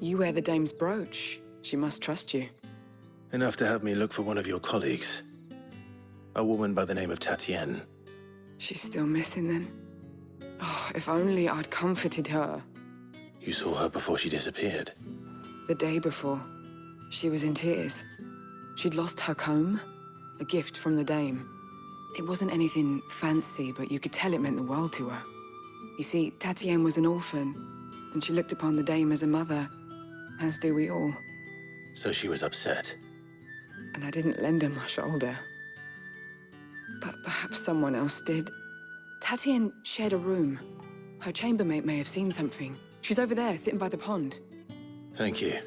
You wear the dame's brooch. She must trust you. Enough to have me look for one of your colleagues. A woman by the name of Tatienne. She's still missing then? Oh, if only I'd comforted her. You saw her before she disappeared. The day before, she was in tears. She'd lost her comb, a gift from the dame. It wasn't anything fancy, but you could tell it meant the world to her. You see, Tatienne was an orphan, and she looked upon the dame as a mother, as do we all. So she was upset. And I didn't lend her my shoulder. But perhaps someone else did. Tatienne shared a room. Her chambermaid may have seen something. She's over there, sitting by the pond. Thank you.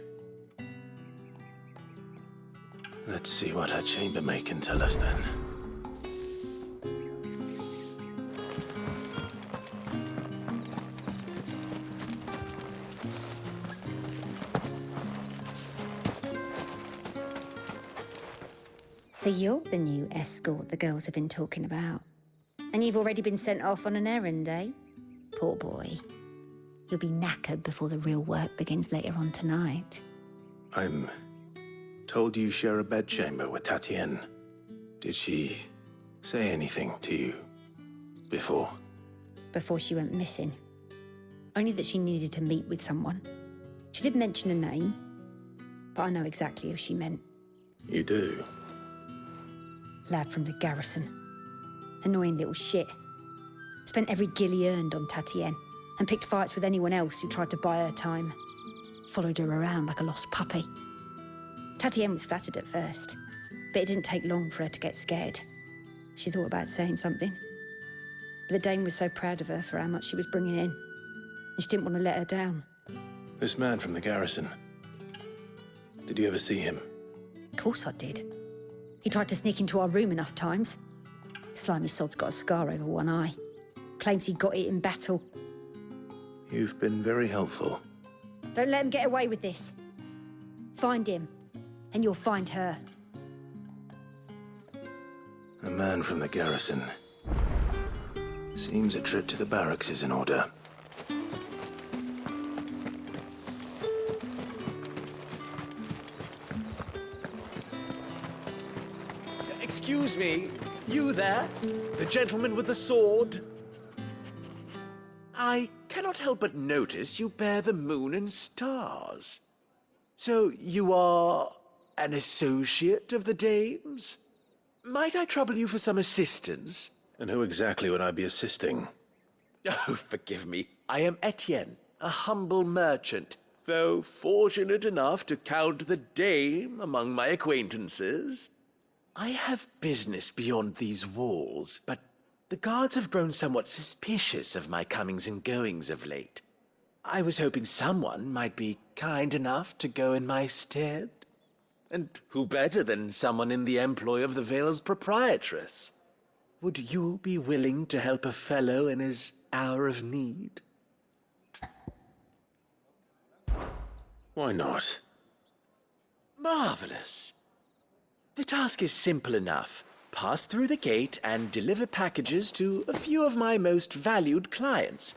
Let's see what her chambermaid can tell us then. So you're the new escort the girls have been talking about. And you've already been sent off on an errand, eh? Poor boy. You'll be knackered before the real work begins later on tonight. I'm told you share a bedchamber with Tatienne. Did she say anything to you before? Before she went missing. Only that she needed to meet with someone. She did mention a name, but I know exactly who she meant. You do? Lad from the garrison. Annoying little shit. Spent every guil he earned on Tatienne and picked fights with anyone else who tried to buy her time. Followed her around like a lost puppy. Tatienne was flattered at first, but it didn't take long for her to get scared. She thought about saying something. But the dame was so proud of her for how much she was bringing in, and she didn't want to let her down. This man from the garrison. Did you ever see him? Of course I did. He tried to sneak into our room enough times. Slimy sod's got a scar over one eye. Claims he got it in battle. You've been very helpful. Don't let him get away with this. Find him, and you'll find her. A man from the garrison. Seems a trip to the barracks is in order. Excuse me, you there? The gentleman with the sword? I cannot help but notice you bear the moon and stars. So you are an associate of the dame's? Might I trouble you for some assistance? And who exactly would I be assisting? Oh, forgive me. I am Etienne, a humble merchant, though fortunate enough to count the dame among my acquaintances. I have business beyond these walls, but the guards have grown somewhat suspicious of my comings and goings of late. I was hoping someone might be kind enough to go in my stead. And who better than someone in the employ of the Vale's proprietress? Would you be willing to help a fellow in his hour of need? Why not? Marvelous. The task is simple enough. Pass through the gate and deliver packages to a few of my most valued clients.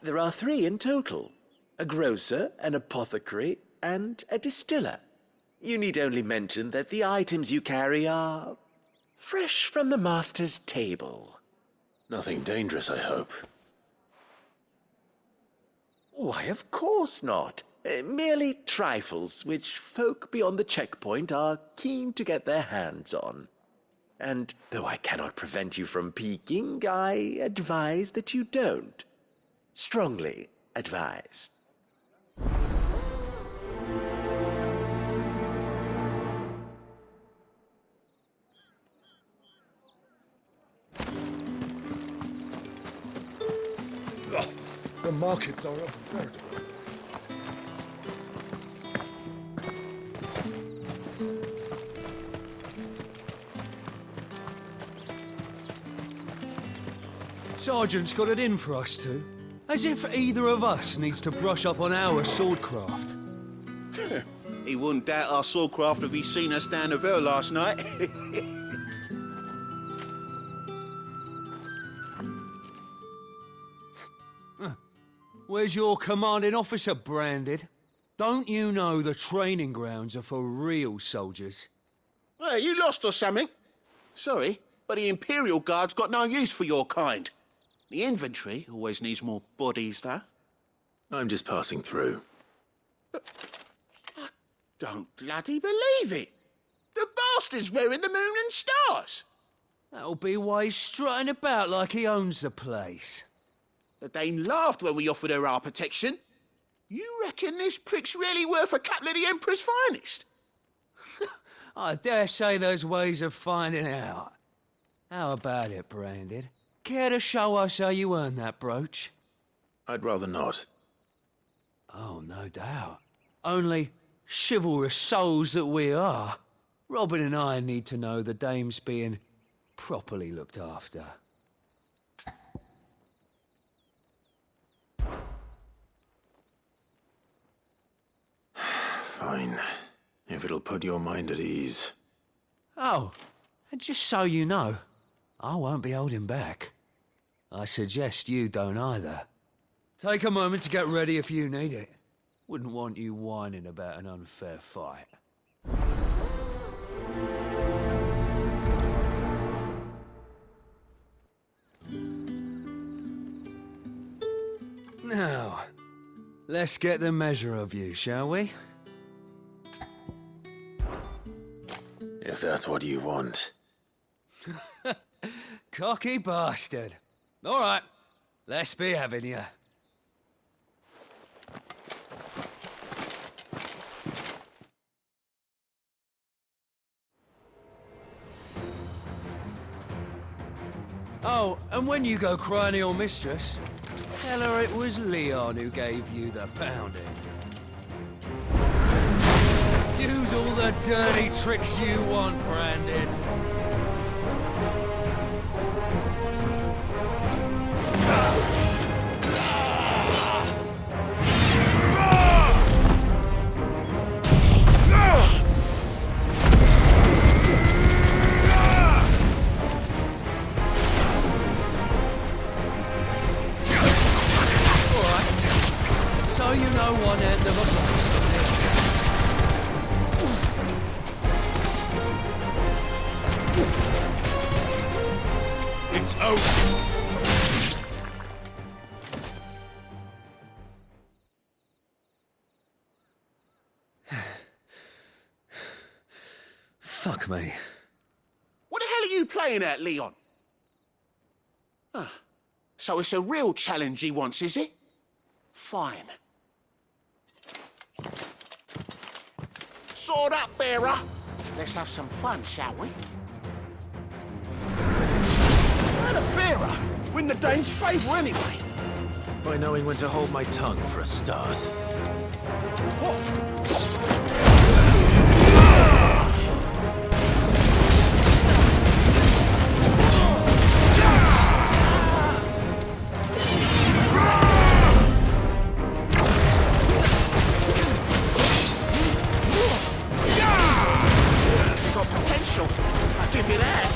There are 3 in total. A grocer, an apothecary, and a distiller. You need only mention that the items you carry are fresh from the master's table. Nothing dangerous, I hope. Why, of course not. Merely trifles which folk beyond the checkpoint are keen to get their hands on. And though I cannot prevent you from peeking, I advise that you don't. Strongly advise. The markets are a veritable... Sergeant's got it in for us two. As if either of us needs to brush up on our swordcraft. He wouldn't doubt our swordcraft if he'd seen us down the Vale last night. Where's your commanding officer branded? Don't you know the training grounds are for real soldiers? Hey, you lost or something? Sorry, but the Imperial Guard's got no use for your kind. The infantry always needs more bodies, though. I'm just passing through. Don't bloody believe it. The bastard's wearing the moon and stars. That'll be why he's strutting about like he owns the place. The Dane laughed when we offered her our protection. You reckon this prick's really worth a couple of the Emperor's finest? I dare say there's ways of finding out. How about it, Branded? Care to show us how you earned that brooch? I'd rather not. Oh, no doubt. Only chivalrous souls that we are, Robin and I need to know the dame's being properly looked after. Fine. If it'll put your mind at ease. Oh, and just so you know, I won't be holding back. I suggest you don't either. Take a moment to get ready if you need it. Wouldn't want you whining about an unfair fight. Now, let's get the measure of you, shall we? If that's what you want. Cocky bastard. All right, let's be having you. Oh, and when you go crying to your mistress, tell her it was Leon who gave you the pounding. Use all the dirty tricks you want, Branded. So you know one end of a block. It's over. Fuck me. What the hell are you playing at, Leon? Ah, so it's a real challenge he wants, is it? Fine. Sword up, bearer. Let's have some fun, shall we? And a bearer. Win the Dane's favour anyway. By knowing when to hold my tongue for a start. Got potential. I'll give you that.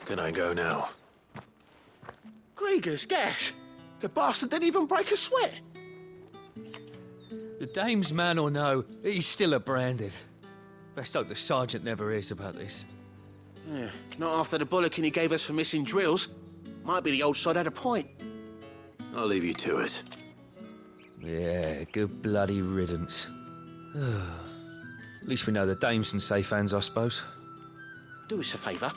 Can I go now? Grieger's gas. The bastard didn't even break a sweat. The dame's man or no, he's still a Branded. Best hope the sergeant never hears about this. Yeah, not after the bollocking he gave us for missing drills. Might be the old sod had a point. I'll leave you to it. Yeah, good bloody riddance. At least we know the dame's in safe hands, I suppose. Do us a favour.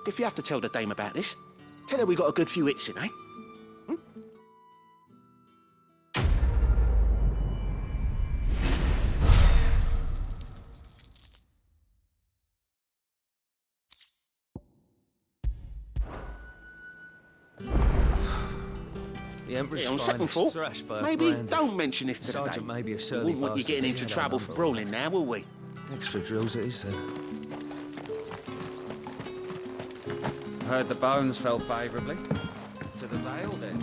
If you have to tell the dame about this, tell her we got a good few hits in, eh? The Emperor's Yeah, on finest second thought, thrashed by a maybe Branded. don't mention this to the Sergeant dame. may be a We surly wouldn't want you bastard, getting but into he'll trouble for outnumber brawling now, will we? Extra drills it is, then. Heard the bones fell favourably. To the Vale, then.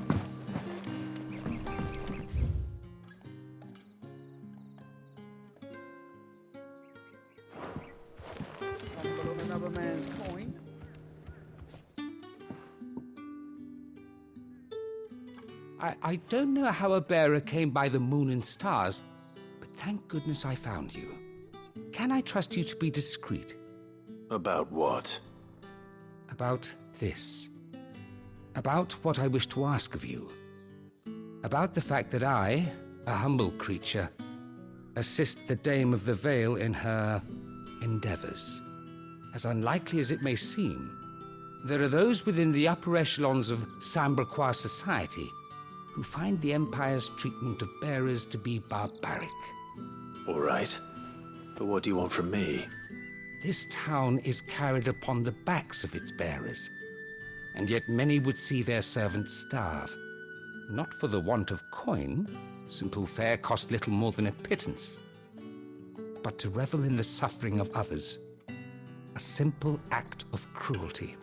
Tumble on another man's coin. I don't know how a bearer came by the moon and stars, but thank goodness I found you. Can I trust you to be discreet? About what? About this. About what I wish to ask of you. About the fact that I, a humble creature, assist the Dame of the Vale in her endeavors. As unlikely as it may seem, there are those within the upper echelons of Sambraquois society who find the Empire's treatment of bearers to be barbaric. All right. But what do you want from me? This town is carried upon the backs of its bearers, and yet many would see their servants starve. Not for the want of coin, simple fare cost little more than a pittance, but to revel in the suffering of others, a simple act of cruelty.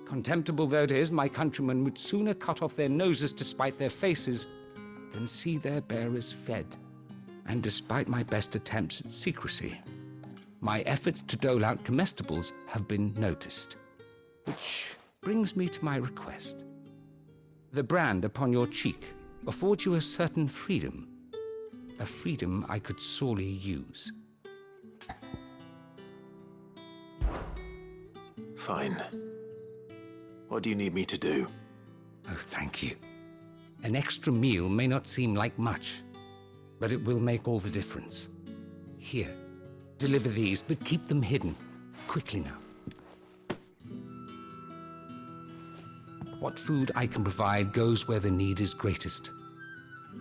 Contemptible though it is, my countrymen would sooner cut off their noses to spite their faces than see their bearers fed. And despite my best attempts at secrecy, my efforts to dole out comestibles have been noticed. Which brings me to my request. The brand upon your cheek affords you a certain freedom, a freedom I could sorely use. Fine. What do you need me to do? Oh, thank you. An extra meal may not seem like much, but it will make all the difference. Here, deliver these, but keep them hidden. Quickly now. What food I can provide goes where the need is greatest.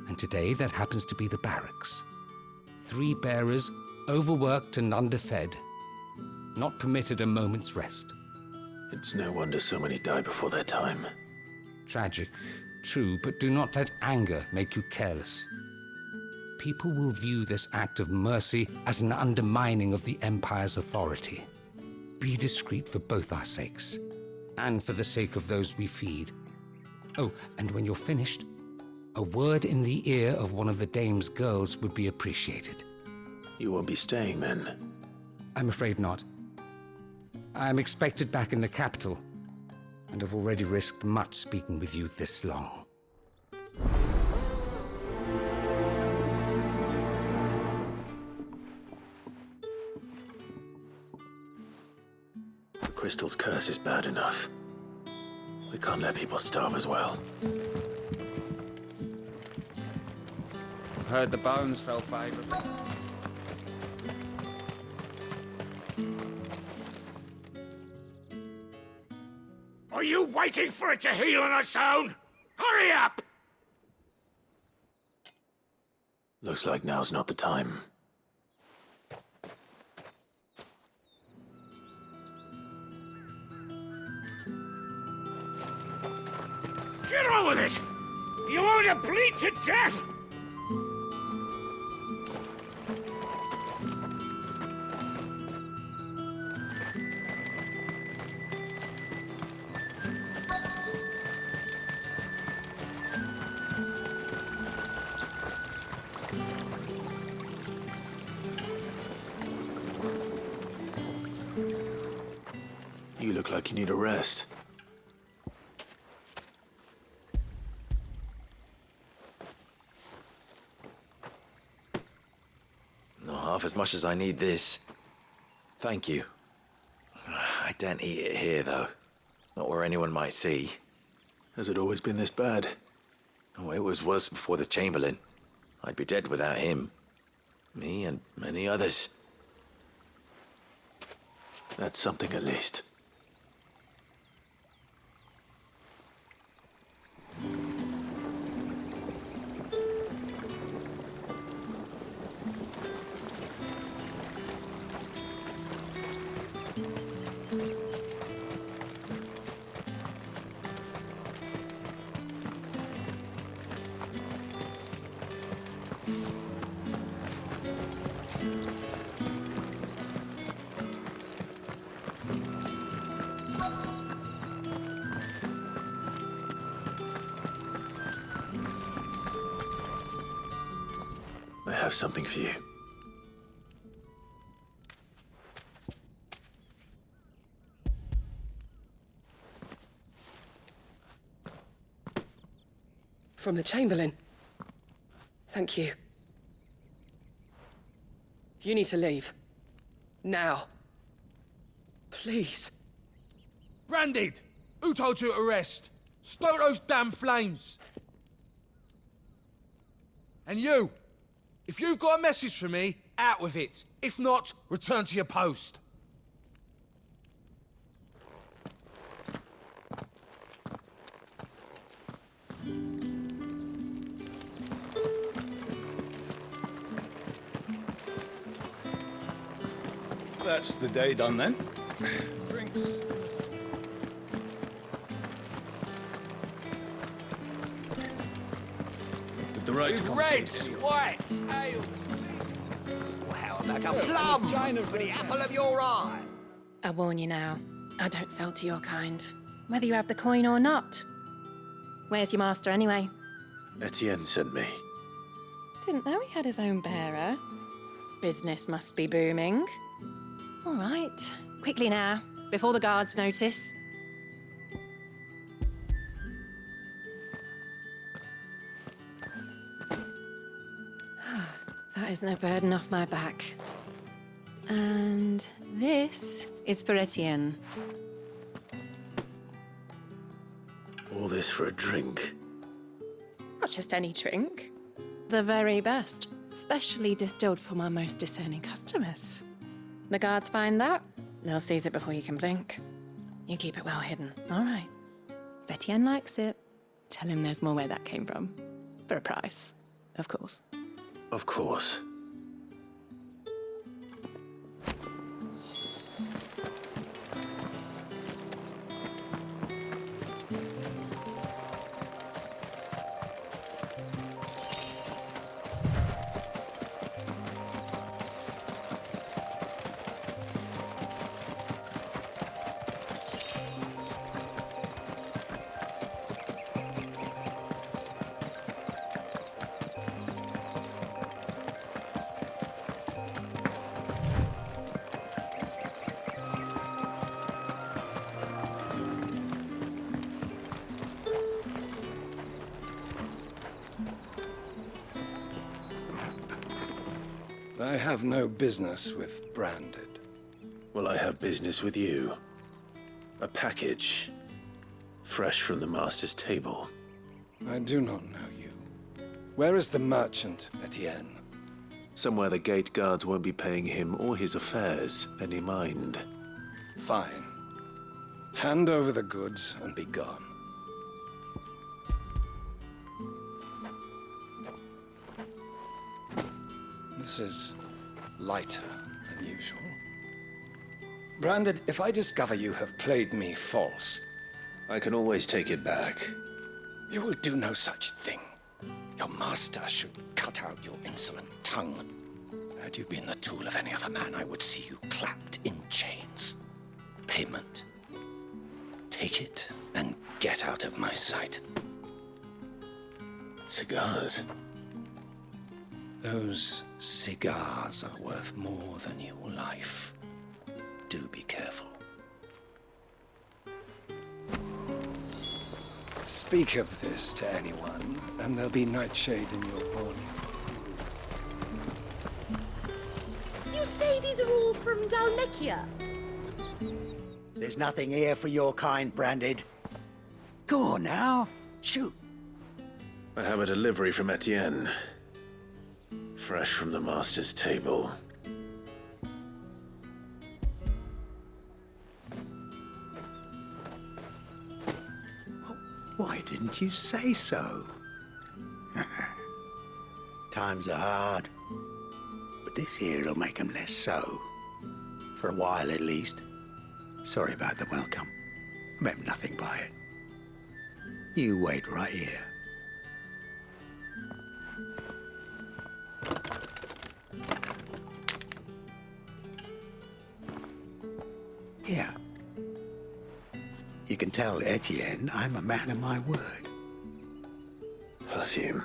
And today, that happens to be the barracks. 3 bearers, overworked and underfed, not permitted a moment's rest. It's no wonder so many die before their time. Tragic, true, but do not let anger make you careless. People will view this act of mercy as an undermining of the Empire's authority. Be discreet for both our sakes, and for the sake of those we feed. Oh, and when you're finished, a word in the ear of one of the Dame's girls would be appreciated. You won't be staying then? I'm afraid not. I'm expected back in the capital, and have already risked much speaking with you this long. The crystal's curse is bad enough. We can't let people starve as well. Heard the bones fell favourably. Are you waiting for it to heal on its own? Hurry up! Looks like now's not the time. Get on with it! You want to bleed to death? You look like you need a rest. Not half as much as I need this. Thank you. I daren't eat it here, though. Not where anyone might see. Has it always been this bad? Oh, it was worse before the Chamberlain. I'd be dead without him. Me and many others. That's something at least. have something for you. From the Chamberlain. Thank you. You need to leave. Now. Please. Branded! Who told you to rest? Stoke those damn flames! And you! If you've got a message for me, out with it. If not, return to your post. That's the day done then. Drinks. If the right Reds, whites, ales. How about a plum for the apple of your eye? I warn you now, I don't sell to your kind, whether you have the coin or not. Where's your master anyway? Etienne sent me. Didn't know he had his own bearer. Business must be booming. All right, quickly now, before the guards notice. That is no burden off my back. And this is for Etienne. All this for a drink. Not just any drink. The very best, specially distilled for my most discerning customers. The guards find that, they'll seize it before you can blink. You keep it well hidden, all right? If Etienne likes it, tell him there's more where that came from. For a price, of course. Of course. I have no business with Branded. Well, I have business with you. A package. Fresh from the master's table. I do not know you. Where is the merchant, Etienne? Somewhere the gate guards won't be paying him or his affairs any mind. Fine. Hand over the goods and be gone. This is lighter than usual. Branded, if I discover you have played me false... I can always take it back. You will do no such thing. Your master should cut out your insolent tongue. Had you been the tool of any other man, I would see you clapped in chains. Payment. Take it and get out of my sight. Cigars. Those cigars are worth more than your life. Do be careful. Speak of this to anyone, and there'll be nightshade in your morning. You say these are all from Dalmekia? There's nothing here for your kind, Branded. Go on now, shoot. I have a delivery from Etienne. Fresh from the master's table. Why didn't you say so? Times are hard, but this here'll make them less so. For a while, at least. Sorry about the welcome. Meant nothing by it. You wait right here. Here. You can tell Etienne I'm a man of my word. Perfume.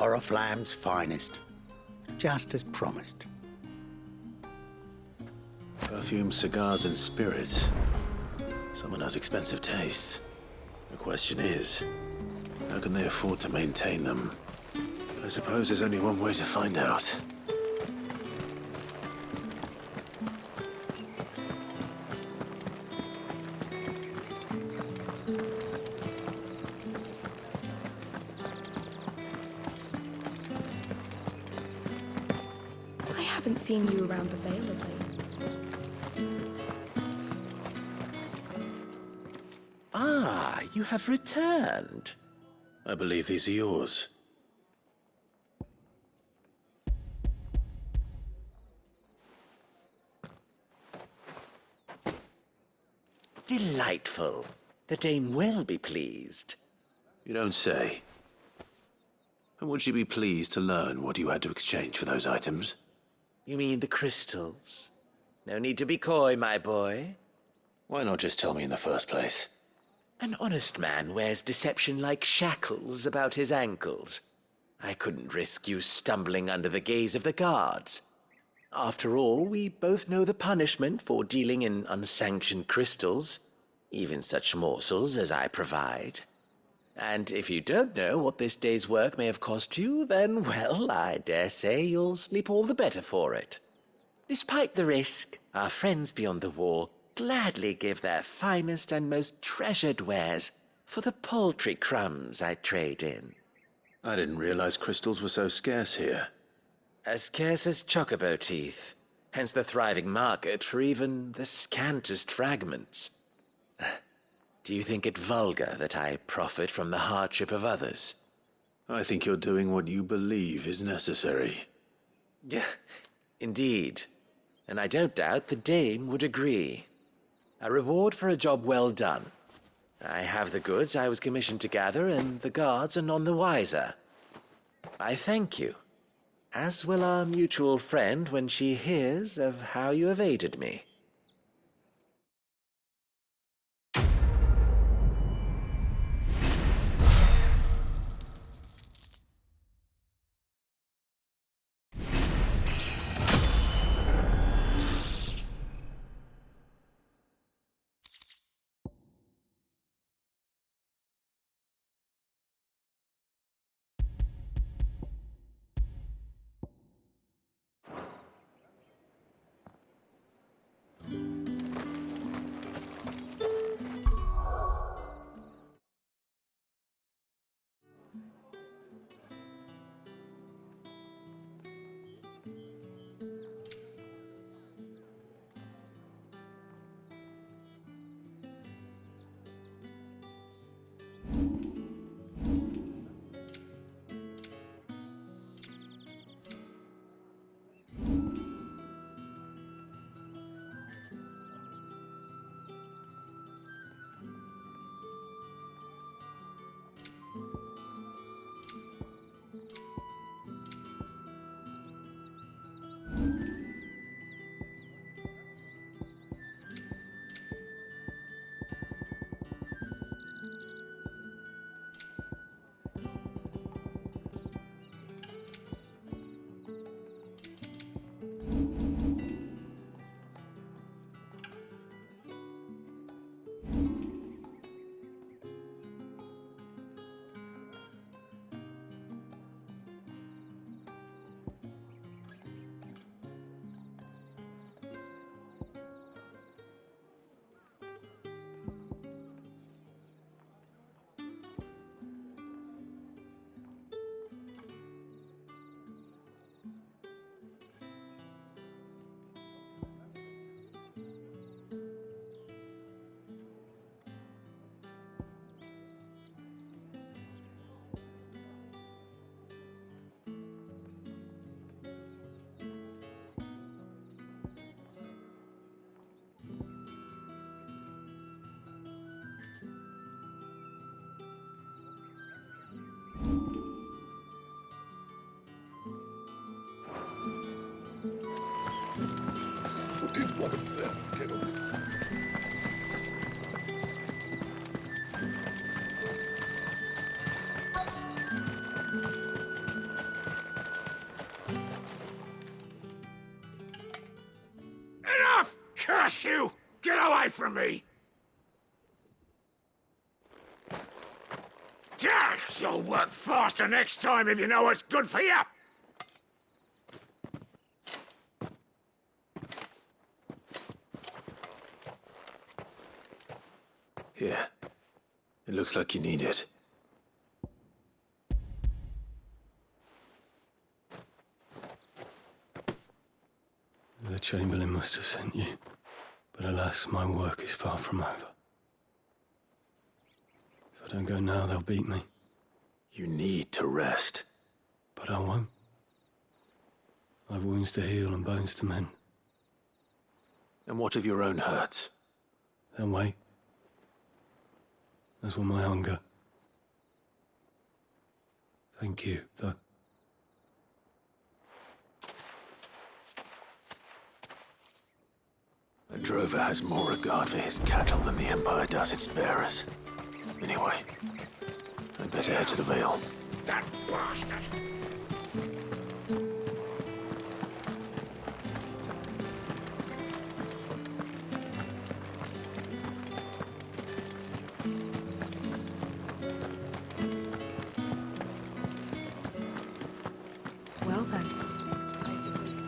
Oriflamme's finest. Just as promised. Perfume, cigars, and spirits. Someone has expensive tastes. The question is, how can they afford to maintain them? I suppose there's only one way to find out. I haven't seen you around the Vale of late. Ah, you have returned. I believe these are yours. Delightful. The dame will be pleased. You don't say. And would she be pleased to learn what you had to exchange for those items? You mean the crystals? No need to be coy, my boy. Why not just tell me in the first place? An honest man wears deception like shackles about his ankles. I couldn't risk you stumbling under the gaze of the guards. After all, we both know the punishment for dealing in unsanctioned crystals, even such morsels as I provide. And if you don't know what this day's work may have cost you, then, well, I dare say you'll sleep all the better for it. Despite the risk, our friends beyond the wall gladly give their finest and most treasured wares for the paltry crumbs I trade in. I didn't realize crystals were so scarce here. As scarce as chocobo teeth, hence the thriving market for even the scantest fragments. Do you think it vulgar that I profit from the hardship of others? I think you're doing what you believe is necessary. Yeah, indeed. And I don't doubt the dame would agree. A reward for a job well done. I have the goods I was commissioned to gather, and the guards are none the wiser. I thank you, as will our mutual friend when she hears of how you have aided me. Did one of them get off? Curse you! Get away from me! You'll work faster next time if you know what's good for you! Here. It looks like you need it. The Chamberlain must have sent you, but alas, my work is far from over. If I don't go now, they'll beat me. You need to rest. But I won't. I've wounds to heal and bones to mend. And what of your own hurts? They'll wait. As will my hunger. Thank you, though. A drover has more regard for his cattle than the Empire does its bearers. Anyway, I'd better head to the Vale. That bastard! Well then, I suppose.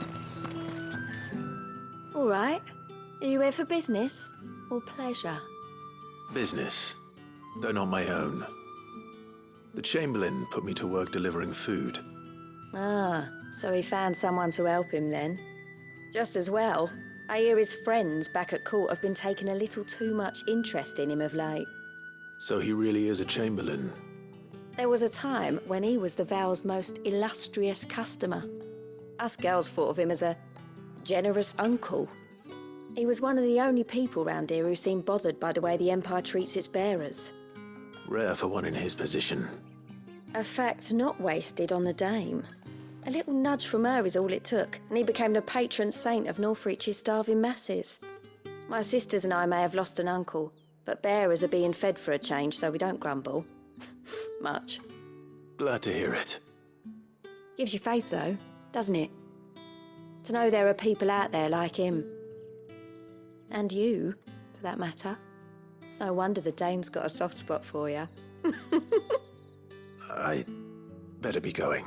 All right. Are you here for business or pleasure? Business, though not my own. The Chamberlain put me to work delivering food. Ah, so he found someone to help him then. Just as well. I hear his friends back at court have been taking a little too much interest in him of late. So he really is a Chamberlain. There was a time when he was the Vale's most illustrious customer. Us girls thought of him as a generous uncle. He was one of the only people round here who seemed bothered by the way the Empire treats its bearers. Rare for one in his position. A fact not wasted on the dame. A little nudge from her is all it took, and he became the patron saint of Northreach's starving masses. My sisters and I may have lost an uncle, but bearers are being fed for a change, so we don't grumble. Much. Glad to hear it. Gives you faith, though, doesn't it? To know there are people out there like him. And you, for that matter. It's no wonder the dame's got a soft spot for you. I better be going.